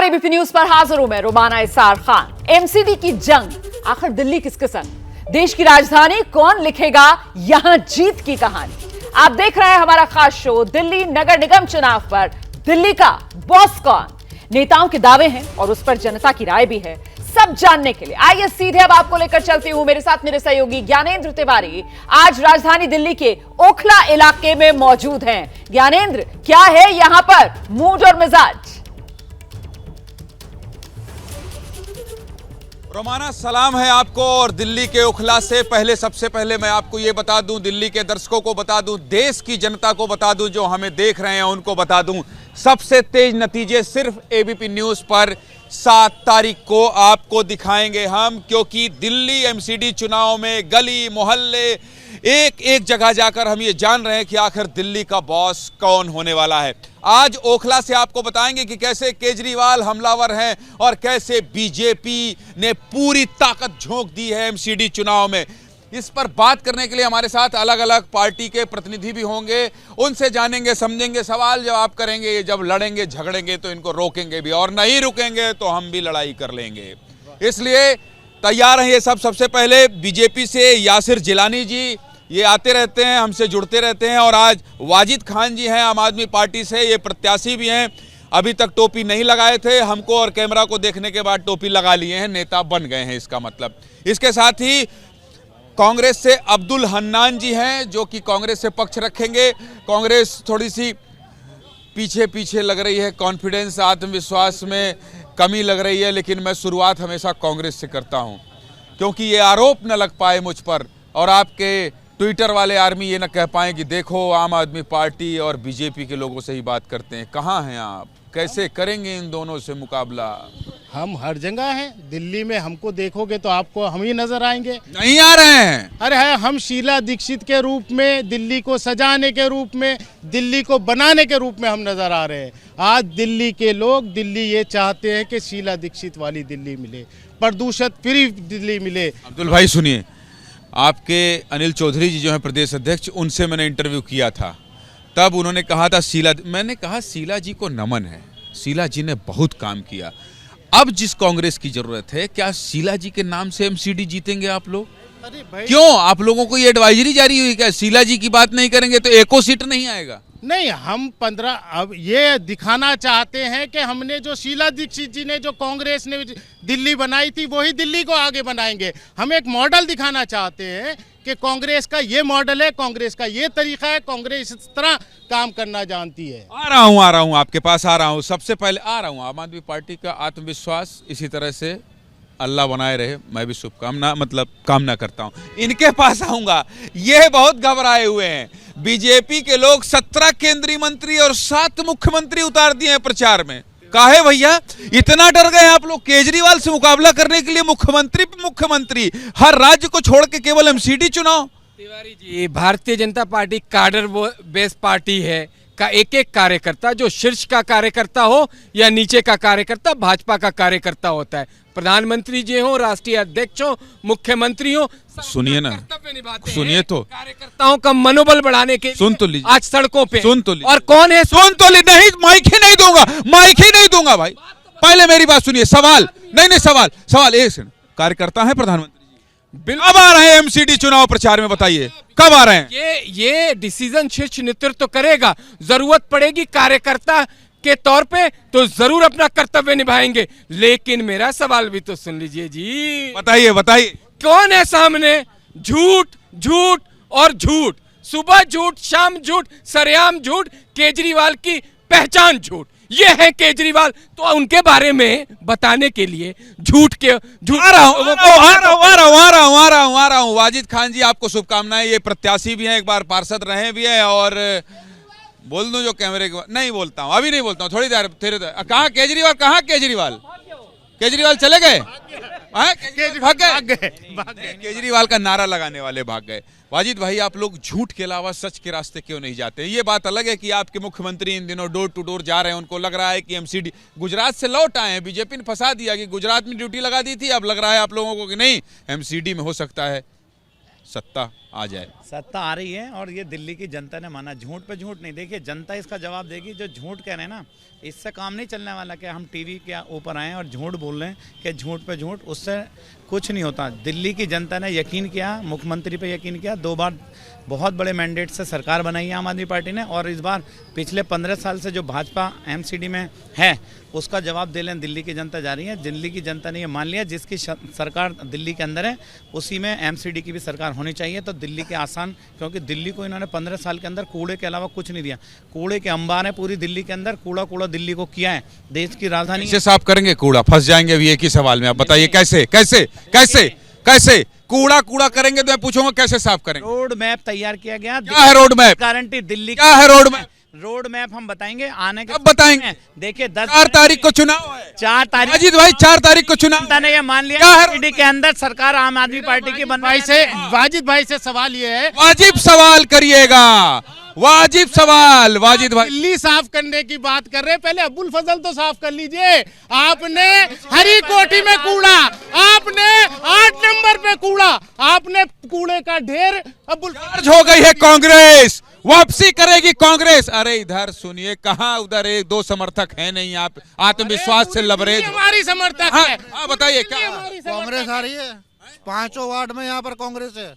ABP news पर हाजिर हूं मैं रुमाना इसार खान। एमसीडी की जंग, आखिर दिल्ली किसके संग? देश की राजधानी कौन लिखेगा यहां जीत की कहानी? आप देख रहे हैं हमारा खास शो दिल्ली नगर निगम चुनाव पर दिल्ली का बॉस कौन। नेताओं के दावे हैं और उस पर जनता की राय भी है। सब जानने के लिए आइए सीधे अब आपको लेकर चलती हूं। मेरे साथ मेरे सहयोगी ज्ञानेंद्र तिवारी आज राजधानी दिल्ली के ओखला इलाके में मौजूद हैं। ज्ञानेंद्र, क्या है यहां पर मूड और मिजाज? रोमाना सलाम है आपको। और दिल्ली के ओखला से सबसे पहले मैं आपको ये बता दूं, दिल्ली के दर्शकों को बता दूं, देश की जनता को बता दूं, जो हमें देख रहे हैं उनको बता दूं, सबसे तेज नतीजे सिर्फ एबीपी न्यूज पर 7 तारीख को आपको दिखाएंगे हम। क्योंकि दिल्ली एमसीडी चुनाव में गली मोहल्ले एक एक जगह जाकर हम ये जान रहे हैं कि आखिर दिल्ली का बॉस कौन होने वाला है। आज ओखला से आपको बताएंगे कि कैसे केजरीवाल हमलावर हैं और कैसे बीजेपी ने पूरी ताकत झोंक दी है एमसीडी चुनाव में। इस पर बात करने के लिए हमारे साथ अलग अलग पार्टी के प्रतिनिधि भी होंगे। उनसे जानेंगे, समझेंगे, सवाल जवाब करेंगे। जब लड़ेंगे झगड़ेंगे तो इनको रोकेंगे भी, और नहीं रुकेंगे तो हम भी लड़ाई कर लेंगे। इसलिए तैयार हैं ये सब। सबसे पहले बीजेपी से यासिर जिलानी जी, ये आते रहते हैं, हमसे जुड़ते रहते हैं। और आज वाजिद खान जी हैं आम आदमी पार्टी से, ये प्रत्याशी भी हैं। अभी तक टोपी नहीं लगाए थे, हमको और कैमरा को देखने के बाद टोपी लगा लिए हैं, नेता बन गए हैं इसका मतलब। इसके साथ ही कांग्रेस से अब्दुल हन्नान जी हैं, जो कि कांग्रेस से पक्ष रखेंगे। कांग्रेस थोड़ी सी पीछे पीछे लग रही है, कॉन्फिडेंस आत्मविश्वास में कमी लग रही है। लेकिन मैं शुरुआत हमेशा कांग्रेस से करता हूं, क्योंकि ये आरोप न लग पाए मुझ पर और आपके ट्विटर वाले आर्मी ये न कह पाए कि देखो आम आदमी पार्टी और बीजेपी के लोगों से ही बात करते हैं। कहाँ हैं आप? कैसे करेंगे इन दोनों से मुकाबला? हम हर जगह हैं। दिल्ली में हमको देखोगे तो आपको हम ही नजर आएंगे। नहीं आ रहे हैं। अरे है, हम शीला दीक्षित के रूप में, दिल्ली को सजाने के रूप में, दिल्ली को बनाने के रूप में हम नजर आ रहे हैं। आज दिल्ली के लोग, दिल्ली ये चाहते हैं कि शीला दीक्षित वाली दिल्ली मिले, प्रदूषण फ्री दिल्ली मिले। अब्दुल भाई सुनिए, आपके अनिल चौधरी जी जो हैं प्रदेश अध्यक्ष, उनसे मैंने इंटरव्यू किया था। तब उन्होंने कहा था मैंने कहा शीला जी को नमन है, शीला जी ने बहुत काम किया। अब जिस कांग्रेस की जरूरत है, क्या शीला जी के नाम से एमसीडी जीतेंगे आप लोग? अरे भाई, क्यों? आप लोगों को ये एडवाइजरी जारी हुई क्या? शीला जी की बात नहीं करेंगे तो एको सीट नहीं आएगा? नहीं, हम 15 अब ये दिखाना चाहते हैं कि हमने जो शीला दीक्षित जी ने, जो कांग्रेस ने दिल्ली बनाई थी, वही दिल्ली को आगे बनाएंगे। हम एक मॉडल दिखाना चाहते हैं कि कांग्रेस का ये मॉडल है, कांग्रेस का ये तरीका है, कांग्रेस इस तरह काम करना जानती है। आ रहा हूँ आपके पास आ रहा हूँ। सबसे पहले आ रहा हूँ, आम आदमी पार्टी का आत्मविश्वास इसी तरह से अल्लाह बनाए रहे, मैं भी शुभकामना कामना करता हूं। इनके पास आऊंगा, ये बहुत घबराए हुए हैं। बीजेपी के लोग 17 केंद्रीय मंत्री और 7 मुख्यमंत्री उतार दिए हैं प्रचार में। काहे भैया इतना डर गए आप लोग केजरीवाल से मुकाबला करने के लिए? मुख्यमंत्री हर राज्य को छोड़ के केवल एमसीडी चुनाव। तिवारी जी, भारतीय जनता पार्टी कार्डर बेस पार्टी है का एक एक कार्यकर्ता, जो शीर्ष का कार्यकर्ता हो या नीचे का कार्यकर्ता, भाजपा का कार्यकर्ता होता है। प्रधानमंत्री जी हो, राष्ट्रीय अध्यक्ष हो, मुख्यमंत्री हो, सुनिए ना, सुनिए तो, कार्यकर्ताओं का मनोबल बढ़ाने के सुन तो लीजिए, आज सड़कों पे सुन तो लीजिए। और कौन है? सुन तो लीजिए। नहीं, माइक ही नहीं दूंगा भाई। पहले मेरी बात सुनिए। सवाल एक सेकंड। कार्यकर्ता है प्रधानमंत्री जी, कब आ रहे हैं एमसीडी चुनाव प्रचार में? बताइए कब आ रहे हैं? ये डिसीजन शीर्ष नेतृत्व करेगा। जरूरत पड़ेगी कार्यकर्ता के तौर पे तो जरूर अपना कर्तव्य निभाएंगे। लेकिन मेरा सवाल भी तो सुन लीजिए जी। बताइए कौन है सामने? झूठ और झूठ, सुबह झूठ, शाम झूठ, सरेआम झूठ, केजरीवाल की पहचान झूठ। ये है केजरीवाल। तो उनके बारे में बताने के लिए झूठ आ रहा हूँ। वाजिद खान जी, आपको शुभकामनाएं। ये प्रत्याशी भी हैं, एक बार पार्षद रहे भी हैं। और बोल दूं जो कैमरे के? नहीं बोलता हूँ, अभी नहीं बोलता हूँ, थोड़ी देर। कहाँ केजरीवाल चले गए? भाग गए। केजरीवाल का नारा लगाने वाले भाग गए। वाजिद भाई, आप लोग झूठ के अलावा सच के रास्ते क्यों नहीं जाते? ये बात अलग है कि आपके मुख्यमंत्री इन दिनों डोर टू डोर जा रहे हैं, उनको लग रहा है कि एमसीडी, गुजरात से लौट आए हैं, बीजेपी ने फंसा दिया कि गुजरात में ड्यूटी लगा दी थी, अब लग रहा है आप लोगों को कि नहीं एमसीडी में हो सकता है सत्ता आ जाए? सत्ता आ रही है और ये दिल्ली की जनता ने माना। झूठ पे झूठ नहीं, देखिए जनता इसका जवाब देगी। जो झूठ कह रहे हैं ना, इससे काम नहीं चलने वाला कि हम टीवी के ऊपर आए और झूठ बोल रहे हैं कि झूठ पे झूठ, उससे कुछ नहीं होता। दिल्ली की जनता ने यकीन किया, मुख्यमंत्री पे यकीन किया। 2 बार बहुत बड़े मैंडेट से सरकार बनाई है आम आदमी पार्टी ने, और इस बार पिछले 15 साल से जो भाजपा एमसीडी में है उसका जवाब दे लें दिल्ली की जनता जा रही है। दिल्ली की जनता ने ये मान लिया, जिसकी सरकार दिल्ली के अंदर है उसी में एमसीडी की भी सरकार होनी चाहिए। तो दिल्ली के आसान, क्योंकि दिल्ली को इन्होंने 15 साल के अंदर कूड़े के अलावा कुछ नहीं दिया। कूड़े के अंबार है पूरी दिल्ली के अंदर, कूड़ा दिल्ली को किया है। देश की राजधानी कैसे साफ करेंगे कूड़ा? फंस जाएंगे अभी एक ही सवाल में। आप बताइए कैसे कैसे कैसे कैसे कूड़ा करेंगे? तो मैं पूछूंगा कैसे साफ करेंगे? रोड मैप तैयार किया गया। क्या है रोड मैप? गारंटी दिल्ली क्या है रोड मैप? रोड मैप हम बताएंगे आने के। अब बताएंगे। देखिए 4 तारीख को चुनाव है। 4 तारीख अजीत भाई 4 तारीख को चुनाव। जनता ने ये मान लिया क्या है? एमसीडी के अंदर सरकार आम आदमी पार्टी की बन भाई से वाजिद भाई से सवाल ये है, वाजिब सवाल करिएगा, वाजिब सवाल। वाजिद भाई दिल्ली साफ करने की बात कर रहे हैं, पहले अब्बुल फजल तो साफ कर लीजिए। आपने हरी कोठी में कूड़ा, आपने 8 नंबर पे कूड़ा, आपने कूड़े का ढेर। अब्बुल चार्ज हो गई है कांग्रेस, वापसी करेगी कांग्रेस। अरे इधर सुनिए, कहाँ उधर 1-2 समर्थक है नहीं, आप आत्मविश्वास से लबरेज। हमारी समर्थक हाँ, है। हाँ बताइए क्या? कांग्रेस आ रही है, 5 वार्ड में यहाँ पर कांग्रेस है। तो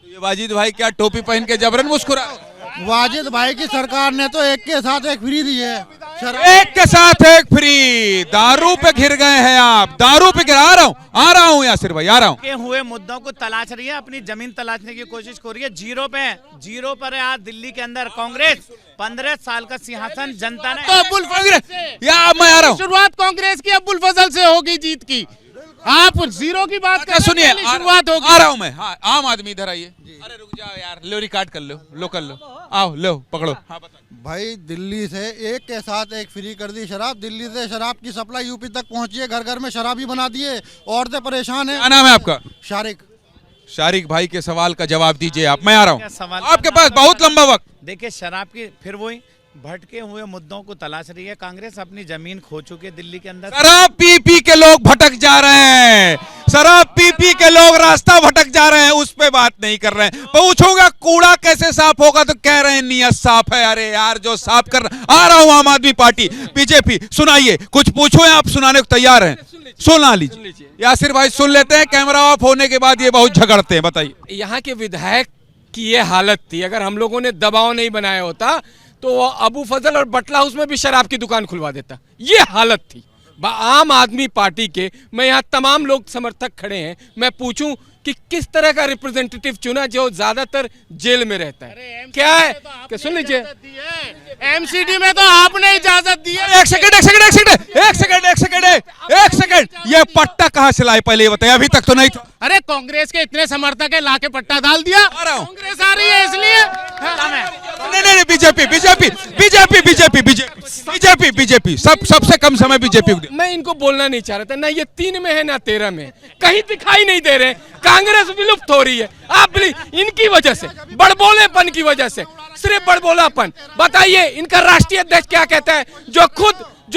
ये वाजिद भाई क्या टोपी पहन के जबरन मुस्कुरा? वाजिद भाई की सरकार ने तो एक के साथ एक फ्री दी है। एक के साथ एक फ्री। दारू पे घिर गए हैं आप, दारू पे गिरा। आ रहा हूँ यासिर भाई, आ रहा हूँ। के हुए मुद्दों को तलाश रही है, अपनी जमीन तलाशने की कोशिश कर रही है। जीरो पर है आज दिल्ली के अंदर कांग्रेस। 15 साल का सिंहासन जनता ने। तो अब्बुल फजल या मैं आ रहा हूँ। शुरुआत कांग्रेस की अब्बुल फजल से होगी जीत की। आप जीरो की बात कर, सुनिए, शुरुआत होगी। आ रहा हूँ मैं। हाँ, आम आदमी इधर आइए। अरे रुक जाओ यार, लो रिकॉर्ड कर लो कर लो। आओ लो पकड़ो। हाँ बताओ भाई, दिल्ली से एक के साथ एक फ्री कर दी शराब। दिल्ली से शराब की सप्लाई यूपी तक पहुंची है, घर घर में शराबी बना दिए, औरतें परेशान है। क्या नाम है आपका? शारिक भाई के सवाल का जवाब दीजिए आप। मैं आ रहा सवाल हूँ, आपके पास बहुत लंबा वक्त। देखिए शराब की फिर वही भटके हुए मुद्दों को तलाश रही है कांग्रेस। अपनी जमीन खो चुकी है दिल्ली के अंदर। शराब पी के लोग भटक जा रहे हैं, शराब पी के लोग रास्ता भटक जा रहे हैं, उस पे बात नहीं कर रहे हैं। पूछूंगा कूड़ा कैसे साफ होगा तो कह रहे हैं नियत साफ है। अरे यार, जो साफ कर आ रहा हूं आम आदमी पार्टी बीजेपी। सुनाइए, कुछ पूछो, आप सुनाने को तैयार हैं? सुना लीजिए यासिर भाई, सुन लेते हैं। कैमरा ऑफ होने के बाद ये बहुत झगड़ते हैं। बताइए। यहाँ के विधायक की ये हालत थी। अगर हम लोगों ने दबाव नहीं बनाया होता तो वो अबू फजल और बटला हाउस में भी शराब की दुकान खुलवा देता। ये हालत थी आम आदमी पार्टी के। मैं यहाँ तमाम लोग समर्थक खड़े हैं, मैं पूछूं कि किस तरह का रिप्रेजेंटेटिव चुना जो ज्यादातर जेल में रहता है? क्या है कि सुन लीजिए, एमसीडी में तो आपने इजाजत दी है। एक सेकंड, ये पट्टा कहाँ से लाए पहले ये बताइए, अभी तक तो नहीं था। अरे कांग्रेस के इतने समर्थक है, लाके पट्टा डाल दिया। कांग्रेस आ रही है इसलिए। नहीं, बीजेपी सबसे कम समय बीजेपी को। मैं इनको बोलना नहीं चाह रहा था, ना ये 3 में है ना 13 में, कहीं दिखाई नहीं दे रहे। कांग्रेस विलुप्त हो रही है आप इनकी वजह से, बड़बोलेपन की वजह से, सिर्फ बड़बोलापन। बताइए इनका राष्ट्रीय अध्यक्ष क्या कहता है, जो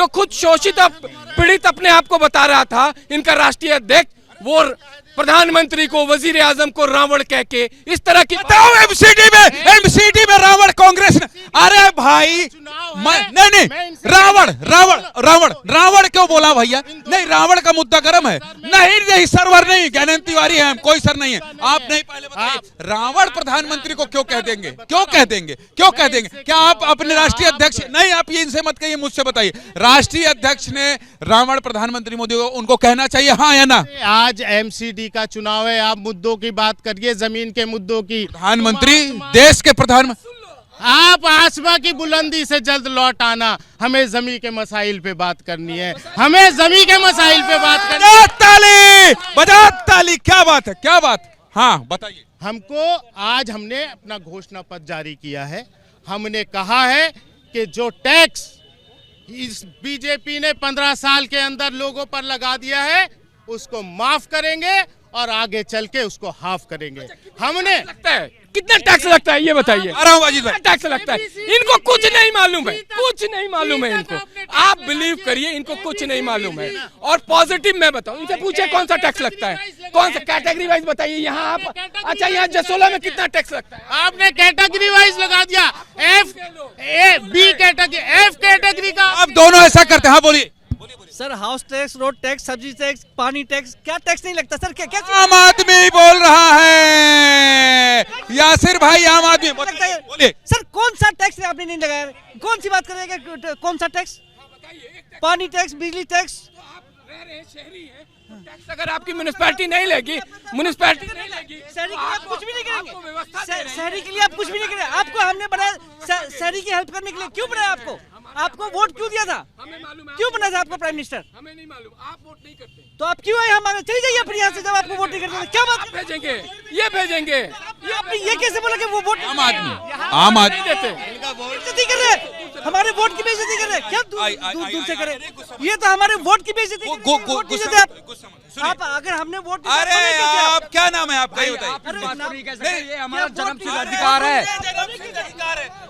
खुद शोषित पीड़ित अपने आप को बता रहा था। इनका राष्ट्रीय अध्यक्ष वो प्रधानमंत्री को, वजीर आजम को रावण कह के इस तरह की। एमसीडी में रावण कांग्रेस ने। अरे भाई नहीं, रावण क्यों बोला भैया? नहीं, रावण का मुद्दा गर्म है। नहीं, सर्वर नहीं, ज्ञानेंद्र तिवारी है, कोई सर नहीं है। आप नहीं, पहले बताइए, रावण प्रधानमंत्री को क्यों कह देंगे? क्या आप अपने राष्ट्रीय अध्यक्ष? नहीं, आप ये इनसे मत कहिए, मुझसे बताइए। राष्ट्रीय अध्यक्ष ने रावण प्रधानमंत्री मोदी को उनको कहना चाहिए हाँ या ना? आज एमसीडी का चुनाव है, आप मुद्दों की बात करिए, जमीन के मुद्दों की। प्रधानमंत्री, देश के प्रधानमंत्री, आप आसमां की बुलंदी से जल्द लौट आना। हमें जमीन के मसाइल पे बात करनी है, हमें जमीन के मसाइल पे बात करनी है। बजा ताली, क्या बात है, क्या बात? हाँ बताइए। हमने अपना घोषणा पत्र जारी किया है। हमने कहा है कि जो टैक्स इस बीजेपी ने 15 साल के अंदर लोगों पर लगा दिया है उसको माफ करेंगे और आगे चल के उसको हाफ करेंगे। हमने लगता है कितना टैक्स लगता है ये बताइए। आ रहा हूं वाजिद भाई। टैक्स लगता है, इनको कुछ नहीं मालूम है, कुछ नहीं मालूम है इनको। आप बिलीव करिए इनको कुछ नहीं मालूम है। और पॉजिटिव मैं बताऊं, इनसे पूछे कौन सा टैक्स लगता है, कौन सा कैटेगरी वाइज बताइए। यहाँ आप अच्छा यहाँ जसोला में कितना टैक्स लगता है? आपने कैटेगरी वाइज लगा दिया, F A B category, F category का। आप दोनों ऐसा करते हैं। हाँ बोलिए। Sir house tax, road tax, सब्जी टैक्स, पानी टैक्स, क्या टैक्स नहीं लगता सर? क्या क्या आम आदमी बोल रहा है, यासिर भाई आम आदमी लगता है? बोलिए। सर कौन सा टैक्स आपने नहीं लगाया? कौन सी बात करेंगे? कौन सा टैक्स? पानी टैक्स, बिजली टैक्स। शहरी है, टैक्स अगर आपकी म्युनिसिपैलिटी नहीं लेगी, म्युनिसिपैलिटी नहीं लेगी, शहरी के लिए आप कुछ भी नहीं आपको व्यवस्था दे रहे करेंगे। हैं। शहरी के लिए आप कुछ भी नहीं करेंगे। आपको हमने बनाया शहरी की हेल्प करने के लिए। क्यों बनाया आपको? आपको वोट क्यों दिया था? हमें मालूम है, क्यों बनाया था आपको प्राइम मिनिस्टर? हमें नहीं मालूम, आप वोट नहीं करते। तो आप क्यों आए हमारे? चली जाइए अपने यहाँ से जब आपको वोट नहीं करते तो। क्या बात आप भेजेंगे, ये भेजेंगे, आपने ये कैसे बोला कि वो वोट आम आदमी नहीं देते। बेइज्जती कर रहे हैं, हमारे वोट की बेइज्जती कर रहे हैं। क्या दूर से करें? ये तो हमारे वोट की बेइज्जती कर रहे हैं। वोट नहीं देते आप अगर हमने वोट नहीं दिया, अरे बने कैसे आप? आप क्या नाम है आपका ये बताइए। ये हमारा जन्मसिद्ध अधिकार है।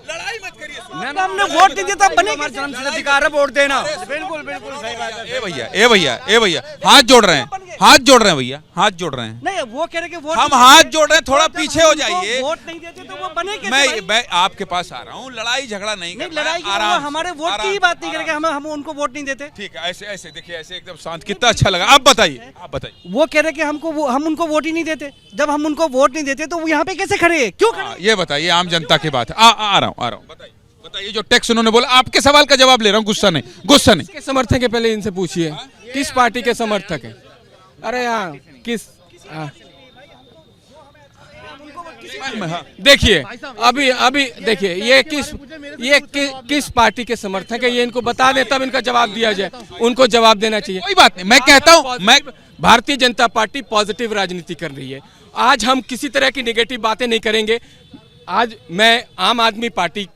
लड़ाई मत करिए। हमने वोट नहीं दिया तो बने कैसे? जन्मसिद्ध अधिकार है वोट देना। बिल्कुल बिल्कुल सही बात है। ए भैया हाथ जोड़ रहे हैं, हाथ जोड़ रहे हैं भैया, हाथ जोड़ रहे हैं। नहीं वो कह रहे कि वोट हम हाथ जोड़ रहे हैं, थोड़ा पीछे हो जाइए। वोट नहीं देते तो वो बने कैसे भाई? मैं आपके पास आ रहा हूँ, लड़ाई झगड़ा नहीं नहीं करना है, लड़ाई की आराम वो से, हमारे वोट की ही आराम बात से, नहीं करेंगे। हम उनको वोट नहीं देते। ठीक है, ऐसे ऐसे देखिए, ऐसे एकदम शांत, कितना अच्छा लगा। आप बताइए, आप बताइए। वो कह रहे कि हम उनको वोट ही नहीं देते। जब हम उनको वोट नहीं देते तो वो यहाँ पे कैसे खड़े हैं? क्यों खड़े? ये बताइए, आम जनता की बात है। आ रहा हूँ, बताइए जो टैक्स उन्होंने बोला। आपके सवाल का जवाब ले रहा हूँ, गुस्सा नहीं। किसके समर्थक है पहले इनसे पूछिए, किस पार्टी के समर्थक है? अरे यहाँ किस देखिए अभी देखिए ये किस पार्टी के समर्थक है, ये इनको बता दें तब इनका जवाब दिया जाए। उनको जवाब देना चाहिए। कोई बात नहीं, मैं कहता हूँ, मैं भारतीय जनता पार्टी पॉजिटिव राजनीति कर रही है। आज हम किसी तरह की नेगेटिव बातें नहीं करेंगे। आज मैं आम आदमी पार्टी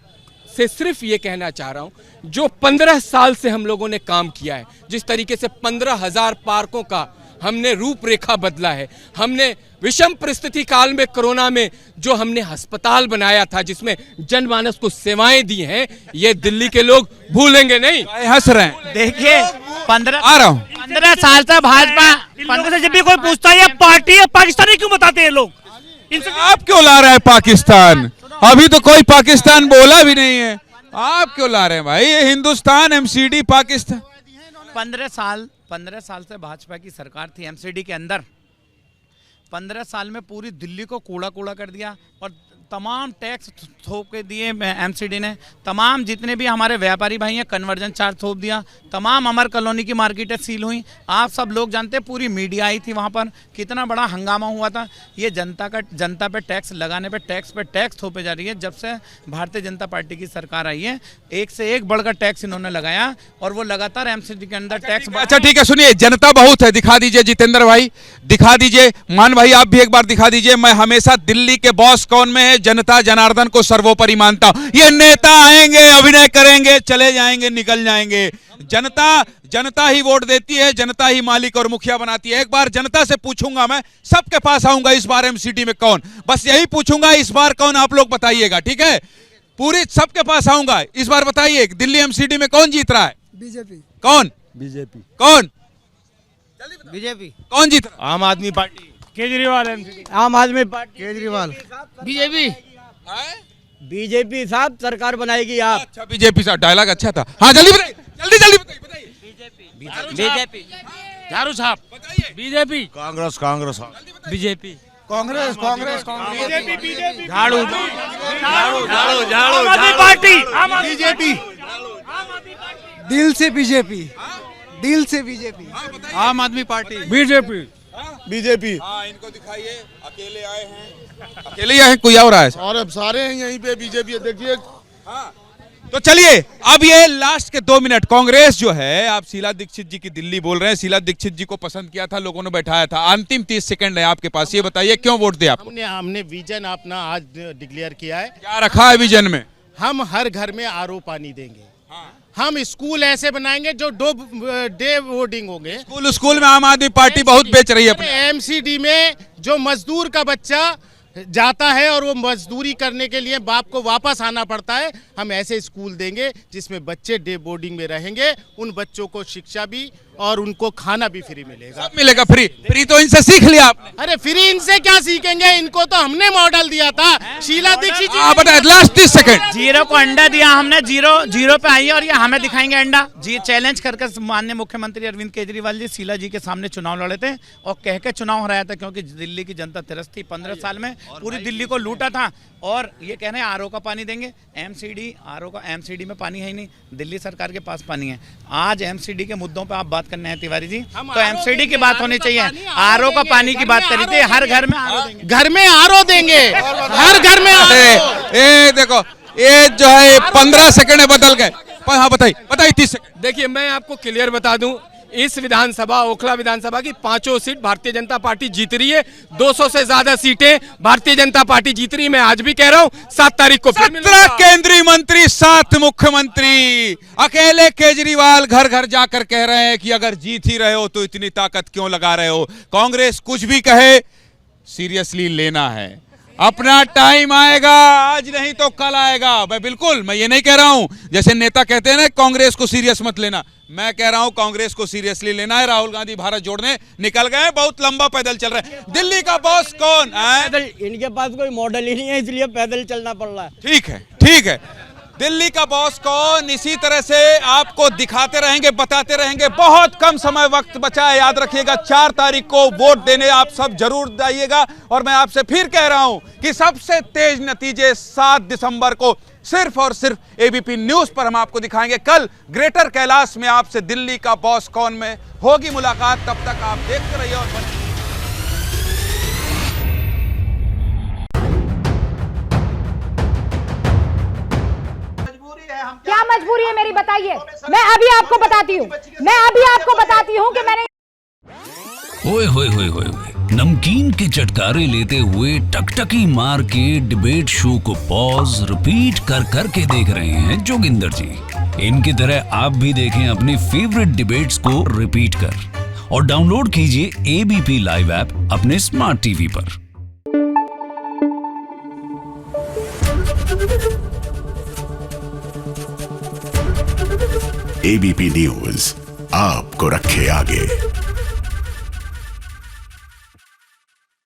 से सिर्फ ये कहना चाह रहा हूं, जो 15 साल से हम लोगों ने काम किया है, जिस तरीके से 15,000 पार्कों का हमने रूपरेखा बदला है, हमने विषम परिस्थिति काल में कोरोना में जो हमने अस्पताल बनाया था जिसमें जनमानस को सेवाएं दी हैं, ये दिल्ली के लोग भूलेंगे नहीं। हंस रहे हैं। देखिए आ रहा हूँ। 15 साल से भाजपा, इन लोगों से जब भी कोई पूछता है ये पार्टी है पाकिस्तानी क्यों बताते हैं लोग? आप क्यों ला रहे हैं पाकिस्तान? अभी तो कोई पाकिस्तान बोला भी नहीं है, आप क्यों ला रहे हैं भाई? ये हिंदुस्तान, एमसीडी, पाकिस्तान। 15 साल से भाजपा की सरकार थी एमसीडी के अंदर। 15 साल में पूरी दिल्ली को कूड़ा कूड़ा कर दिया और तमाम टैक्स थोप के दिए एमसीडी ने। तमाम जितने भी हमारे व्यापारी भाई हैं कन्वर्जन चार्ज थोप दिया। तमाम अमर कॉलोनी की मार्केटें सील हुई। आप सब लोग जानते हैं, पूरी मीडिया आई थी वहाँ पर, कितना बड़ा हंगामा हुआ था। ये जनता पे टैक्स लगाने पे टैक्स थोपे जा रही है। जब से भारतीय जनता पार्टी की सरकार आई है, एक से एक बढ़कर टैक्स इन्होंने लगाया और वो लगातार एमसीडी के अंदर टैक्स। अच्छा ठीक है, सुनिए, जनता बहुत है, दिखा दीजिए जितेंद्र भाई, दिखा दीजिए। मान भाई आप भी एक बार दिखा दीजिए। मैं हमेशा दिल्ली के बॉस कौन में है, जनता जनार्दन को सर्वोपरि मानता हूं। ये नेता आएंगे, अभिनय करेंगे, चले जाएंगे, निकल जाएंगे। जनता ही वोट देती है, जनता ही मालिक और मुखिया बनाती है। एक बार जनता से पूछूंगा, मैं सबके पास आऊंगा इस बार एमसीडी में कौन, बस यही पूछूंगा इस बार कौन, आप लोग बताइएगा, ठीक है? पूरी सबके पास आऊंगा इस बार, बताइए दिल्ली एमसीडी में कौन जीत रहा है? बीजेपी। कौन? बीजेपी। कौन? बीजेपी। कौन जीत रहा है? आम आदमी पार्टी, केजरीवाल। आम आदमी पार्टी, केजरीवाल। बीजेपी। है? बीजेपी साहब सरकार बनाएगी आप। अच्छा बीजेपी साहब, डायलॉग अच्छा था। हाँ जल्दी बताइए, जल्दी बताइए। बीजेपी। झाड़ू साहब, बताइए। बीजेपी। कांग्रेस। बीजेपी। कांग्रेस। झाड़ू आम आदमी पार्टी। बीजेपी। दिल से बीजेपी। दिल से बीजेपी। आम आदमी पार्टी, बीजेपी। हाँ इनको दिखाइए, अकेले आए हैं, अकेले आए हैं, कोई और आया है? और अब सारे हैं यहीं पे बीजेपी, देखिए। हाँ। तो चलिए अब ये लास्ट के 2 मिनट, कांग्रेस जो है, आप शीला दीक्षित जी की दिल्ली बोल रहे हैं, शीला दीक्षित जी को पसंद किया था, लोगों ने बैठाया था, अंतिम 30 सेकंड है आपके पास, ये बताइए क्यों वोट दिया आपको? हमने विजन अपना आज डिक्लेयर किया है। क्या रखा है विजन में? हम हर घर में आरओ पानी देंगे। हम स्कूल ऐसे बनाएंगे जो डे बोर्डिंग होंगे। स्कूल में आम आदमी पार्टी बहुत बेच रही है अपने। एमसीडी में जो मजदूर का बच्चा जाता है और वो मजदूरी करने के लिए बाप को वापस आना पड़ता है, हम ऐसे स्कूल देंगे जिसमें बच्चे डे बोर्डिंग में रहेंगे। उन बच्चों को शिक्षा भी और उनको खाना भी फ्री मिलेगा। सब मिलेगा फ्री। फ्री तो इनसे सीख लिया आपने। अरे फ्री इनसे क्या सीखेंगे, इनको तो हमने मॉडल दिया था। शीला दीक्षित आप बताए लास्ट 30 सेकंड। जीरो को अंडा दिया हमने, जीरो पे आई है और ये हमें दिखाएंगे अंडा। जी चैलेंज करके माननीय मुख्यमंत्री अरविंद केजरीवाल जी शीला जी के सामने चुनाव लड़े थे और कह के चुनाव हराया था, क्योंकि दिल्ली की जनता तिरस थी। 15 साल में पूरी दिल्ली को लूटा था और ये कह रहे हैं आरओ का पानी देंगे। एमसीडी में पानी है ही नहीं, दिल्ली सरकार के पास पानी है। आज एमसीडी के मुद्दों पे आप बात करने हैं तिवारी जी, तो एमसीडी की बात होनी चाहिए। आरओ का पानी की बात करी थी, हर घर में आरओ देंगे। घर में आरओ देंगे, हर घर में आरओ। ये देखो, ये जो है 15 सेकंड में बदल गए। हाँ बताइए 30 सेकंड। देखिए मैं आपको क्लियर बता दूं, इस विधानसभा ओखला विधानसभा की 5 सीट भारतीय जनता पार्टी जीत रही है। 200 से ज्यादा सीटें भारतीय जनता पार्टी जीत रही है। मैं आज भी कह रहा हूं 7 तारीख को 17 केंद्रीय मंत्री, 7 मुख्यमंत्री। अकेले केजरीवाल घर घर जाकर कह रहे हैं कि अगर जीत ही रहे हो तो इतनी ताकत क्यों लगा रहे हो। कांग्रेस कुछ भी कहे सीरियसली लेना है। अपना टाइम आएगा, आज नहीं तो कल आएगा। मैं ये नहीं कह रहा हूं जैसे नेता कहते हैं ना कांग्रेस को सीरियस मत लेना, मैं कह रहा हूं कांग्रेस को सीरियसली लेना है। राहुल गांधी भारत जोड़ने निकल गए, बहुत लंबा पैदल चल रहे हैं। दिल्ली का बॉस कौन है? इनके पास कोई मॉडल ही नहीं है, इसलिए पैदल चलना पड़ रहा है। ठीक है। दिल्ली का बॉस कौन, इसी तरह से आपको दिखाते रहेंगे, बताते रहेंगे। बहुत कम समय वक्त बचा है, याद रखिएगा 4 तारीख को वोट देने आप सब जरूर जाइएगा। और मैं आपसे फिर कह रहा हूं कि सबसे तेज नतीजे 7 दिसंबर को सिर्फ और सिर्फ एबीपी न्यूज पर हम आपको दिखाएंगे। कल ग्रेटर कैलाश में आपसे दिल्ली का बॉस कौन में होगी मुलाकात। तब तक आप देखते रहिए और क्या मजबूरी है मेरी, बताइए। मैं अभी आपको बताती हूँ कि मैंने ओए होए होए होए नमकीन के चटकारे लेते हुए टकटकी मार के डिबेट शो को पॉज रिपीट कर करके देख रहे हैं जोगिंदर जी। इनकी तरह आप भी देखें अपनी फेवरेट डिबेट्स को रिपीट कर और डाउनलोड कीजिए एबीपी लाइव ऐप अपने स्मार्ट टीवी पर। एबीपी न्यूज आपको रखे आगे।